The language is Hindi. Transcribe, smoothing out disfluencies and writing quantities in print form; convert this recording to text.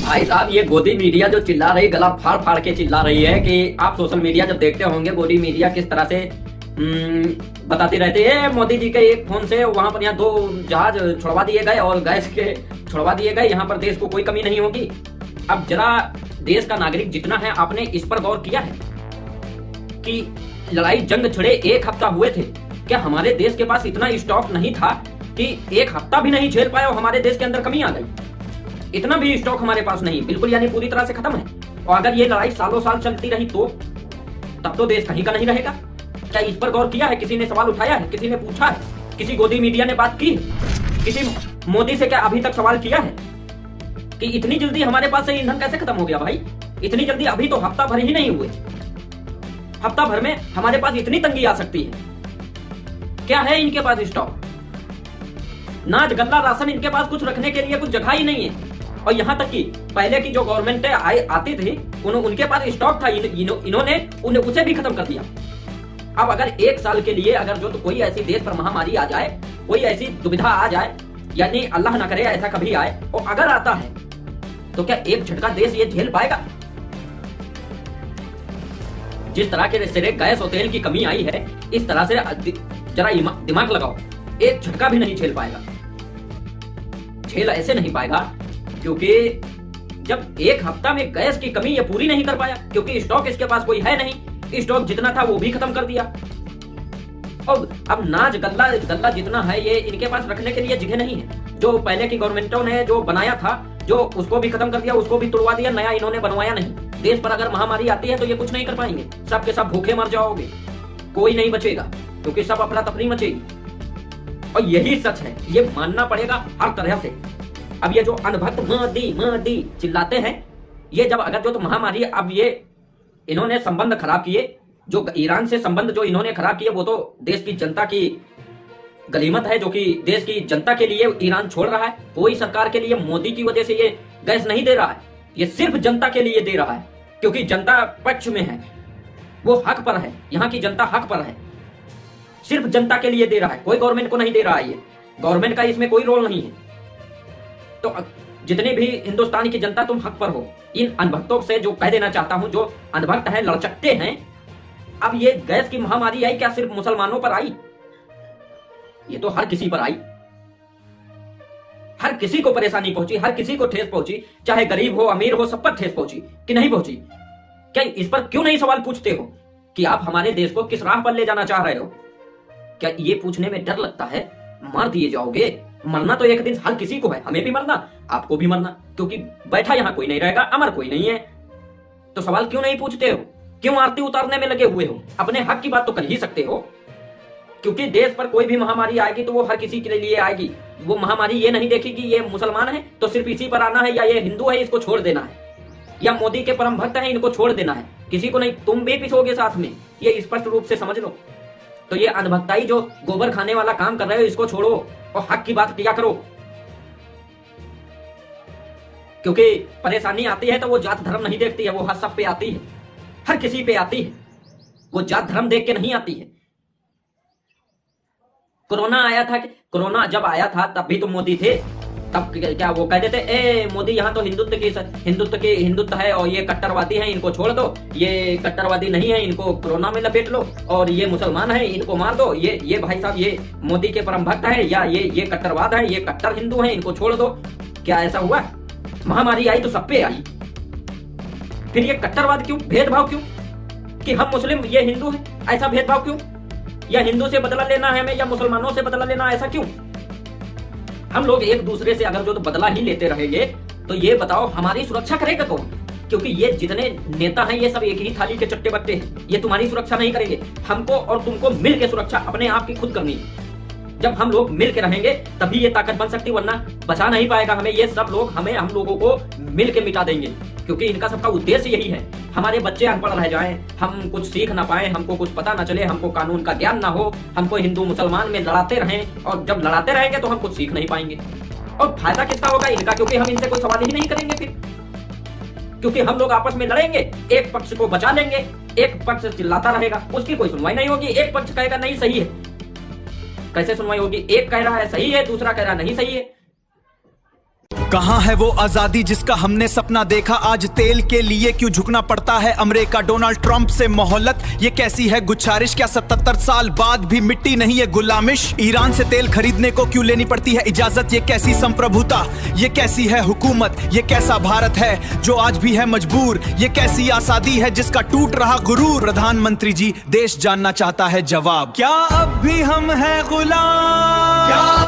भाई साहब, ये गोदी मीडिया जो चिल्ला रही, गला फाड़ फाड़ के चिल्ला रही है कि आप सोशल मीडिया जब देखते होंगे, गोदी मीडिया किस तरह से बताते रहते हैं मोदी जी के एक फोन से वहां पर यहाँ 2 जहाज छुड़वा दिए गए और गैस के छुड़वा दिए गए, यहाँ पर देश को कोई कमी नहीं होगी। अब जरा देश का नागरिक जितना है, आपने इस पर गौर किया है कि लड़ाई जंग छिड़े 1 हफ्ता हुए थे, क्या हमारे देश के पास इतना स्टॉक नहीं था कि 1 हफ्ता भी नहीं झेल पाया और हमारे देश के अंदर कमी आ गई? इतना भी स्टॉक हमारे पास नहीं, बिल्कुल यानी पूरी तरह से खत्म है। और अगर ये लड़ाई सालों साल चलती रही तो तब तो देश कहीं का नहीं रहेगा। क्या इस पर गौर किया है? किसी ने सवाल उठाया है? किसी ने पूछा है? किसी गोदी मीडिया ने बात की? किसी मोदी से क्या अभी तक सवाल किया है कि इतनी जल्दी हमारे पास से ईंधन कैसे खत्म हो गया? भाई इतनी जल्दी, अभी तो हफ्ता भर ही नहीं हुए, हफ्ता भर में हमारे पास इतनी तंगी आ सकती है? क्या है इनके पास स्टॉक? नाज गल्ला राशन इनके पास कुछ रखने के लिए कुछ जगह ही नहीं है। और यहाँ तक कि पहले की जो गवर्नमेंट आती थी उनके पास स्टॉक था, इन्होंने उसे भी खत्म कर दिया। अब अगर 1 साल के लिए अगर जो तो कोई ऐसी देश पर महामारी आ जाए, कोई ऐसी दुविधा आ जाए, यानी अल्लाह ना करे ऐसा कभी आए, और अगर आता है तो क्या एक झटका देश ये झेल पाएगा? जिस तरह के सिरे गैस और तेल की कमी आई है, इस तरह से जरा दिमाग लगाओ, एक झटका भी नहीं झेल पाएगा। झेल ऐसे नहीं पाएगा क्योंकि जब 1 हफ्ता में गैस की कमी ये पूरी नहीं कर पाया, क्योंकि स्टॉक इसके पास कोई है नहीं, स्टॉक जितना था वो भी खत्म कर दिया। और अब नाज गल्ला जितना है ये इनके पास रखने के लिए जगह नहीं है। जो पहले की गवर्नमेंटों ने जो बनाया था, जो उसको भी खत्म कर दिया, उसको भी तोड़वा दिया, नया इन्होंने बनवाया नहीं। देश पर अगर महामारी आती है तो ये कुछ नहीं कर पाएंगे, सब के सब भूखे मर जाओगे, कोई नहीं बचेगा, क्योंकि सब अफरा तफरी मचेगी। और यही सच है, ये मानना पड़ेगा हर तरह से। अब ये जो अनभक्त मोदी चिल्लाते हैं, ये जब अगर जो तो महामारी, अब ये इन्होंने संबंध खराब किए, जो ईरान से संबंध जो इन्होंने खराब किए, वो तो देश की जनता की गनीमत है, जो कि देश की जनता के लिए ईरान छोड़ रहा है। कोई सरकार के लिए मोदी की वजह से ये गैस नहीं दे रहा है, ये सिर्फ जनता के लिए दे रहा है, क्योंकि जनता पक्ष में है, वो हक पर है, यहाँ की जनता हक पर है, सिर्फ जनता के लिए दे रहा है, कोई गवर्नमेंट को नहीं दे रहा है। ये गवर्नमेंट का इसमें कोई रोल नहीं है। तो जितनी भी हिंदुस्तान की जनता, तुम हक पर हो। इन अनभक्तों से जो कह देना चाहता हूं, जो अनभक्त हैं, लड़चकते हैं, अब ये गैस की महामारी आई, क्या सिर्फ मुसलमानों पर आई? ये तो हर किसी पर आई, हर किसी को परेशानी पहुंची, हर किसी को ठेस पहुंची, चाहे गरीब हो अमीर हो, सब पर ठेस पहुंची कि नहीं पहुंची? क्या इस पर क्यों नहीं सवाल पूछते हो कि आप हमारे देश को किस राह पर ले जाना चाह रहे हो? क्या ये पूछने में डर लगता है? मार दिए जाओगे। मरना तो एक दिन हर किसी को है, हमें भी मरना, आपको भी मरना, क्योंकि बैठा यहां कोई नहीं रहेगा, अमर कोई नहीं है। तो सवाल क्यों नहीं पूछते हो? क्यों आरती उतारने में लगे हुए हो? अपने हक की बात तो कर ही सकते हो, क्योंकि देश पर कोई भी महामारी आएगी तो वो हर किसी के लिए आएगी। वो महामारी ये नहीं देखेगी ये मुसलमान है तो सिर्फ इसी पर आना है, या ये हिंदू है इसको छोड़ देना है, या मोदी के परम भक्त है इनको छोड़ देना है, किसी को नहीं, तुम भी पिसोगे साथ में, ये स्पष्ट रूप से समझ लो। तो ये अनभक्ताई जो गोबर खाने वाला काम कर रहे हो, इसको छोड़ो और हक की बात किया करो। क्योंकि परेशानी आती है तो वो जात धर्म नहीं देखती है, वो हर सब पे आती है, हर किसी पे आती है, वो जात धर्म देख के नहीं आती है। कोरोना आया था, कि कोरोना जब आया था तब भी तो मोदी थे, तब क्या वो कहते थे, ए मोदी यहाँ तो हिंदुत्व है और ये कट्टरवादी है, इनको छोड़ दो, ये कट्टरवादी नहीं है, इनको कोरोना में लपेट लो, और ये मुसलमान है इनको मार दो, ये भाई साहब ये मोदी के परम भक्त है, या ये कट्टरवाद है, ये कट्टर हिंदू है, इनको छोड़ दो। क्या ऐसा हुआ? महामारी आई तो सब पे आई, फिर ये कट्टरवाद क्यों, भेदभाव क्यों कि हम मुस्लिम ये हिंदू है, ऐसा भेदभाव क्यों? या हिंदू से बदला लेना है हमें, या मुसलमानों से बदला लेना, ऐसा क्यों? हम लोग एक दूसरे से अगर जो तो बदला ही लेते रहेंगे तो ये बताओ हमारी सुरक्षा करेगा कौन? क्योंकि ये जितने नेता हैं ये सब एक ही थाली के चट्टे बट्टे हैं, ये तुम्हारी सुरक्षा नहीं करेंगे। हमको और तुमको मिल के सुरक्षा अपने आप की खुद करनी है। जब हम लोग मिल के रहेंगे तभी ये ताकत बन सकती, वरना बचा नहीं पाएगा हमें। ये सब लोग हम लोगों को मिल के मिटा देंगे, क्योंकि इनका सबका उद्देश्य यही है, हमारे बच्चे अनपढ़ रह जाएं, हम कुछ सीख ना पाए, हमको कुछ पता ना चले, हमको कानून का ज्ञान ना हो, हमको हिंदू मुसलमान में लड़ाते रहें, और जब लड़ाते रहेंगे तो हम कुछ सीख नहीं पाएंगे। और फायदा किसका होगा इनका? क्योंकि हम इनसे कोई सवाल ही नहीं करेंगे फिर, क्योंकि हम लोग आपस में लड़ेंगे, एक पक्ष को बचा लेंगे, एक पक्ष चिल्लाता रहेगा, उसकी कोई सुनवाई नहीं होगी। एक पक्ष कहेगा नहीं सही है, कैसे सुनवाई होगी? एक कह रहा है सही है, दूसरा कह रहा नहीं सही है, कहाँ है वो आजादी जिसका हमने सपना देखा? आज तेल के लिए क्यों झुकना पड़ता है अमेरिका? डोनाल्ड ट्रंप से मोहलत ये कैसी है गुच्छारिश? क्या 77 साल बाद भी मिट्टी नहीं है गुलामिश? ईरान से तेल खरीदने को क्यों लेनी पड़ती है इजाजत? ये कैसी संप्रभुता, ये कैसी है हुकूमत? ये कैसा भारत है जो आज भी है मजबूर? ये कैसी आजादी है जिसका टूट रहा गुरूर? प्रधानमंत्री जी, देश जानना चाहता है जवाब, क्या अब भी हम हैं गुलाम?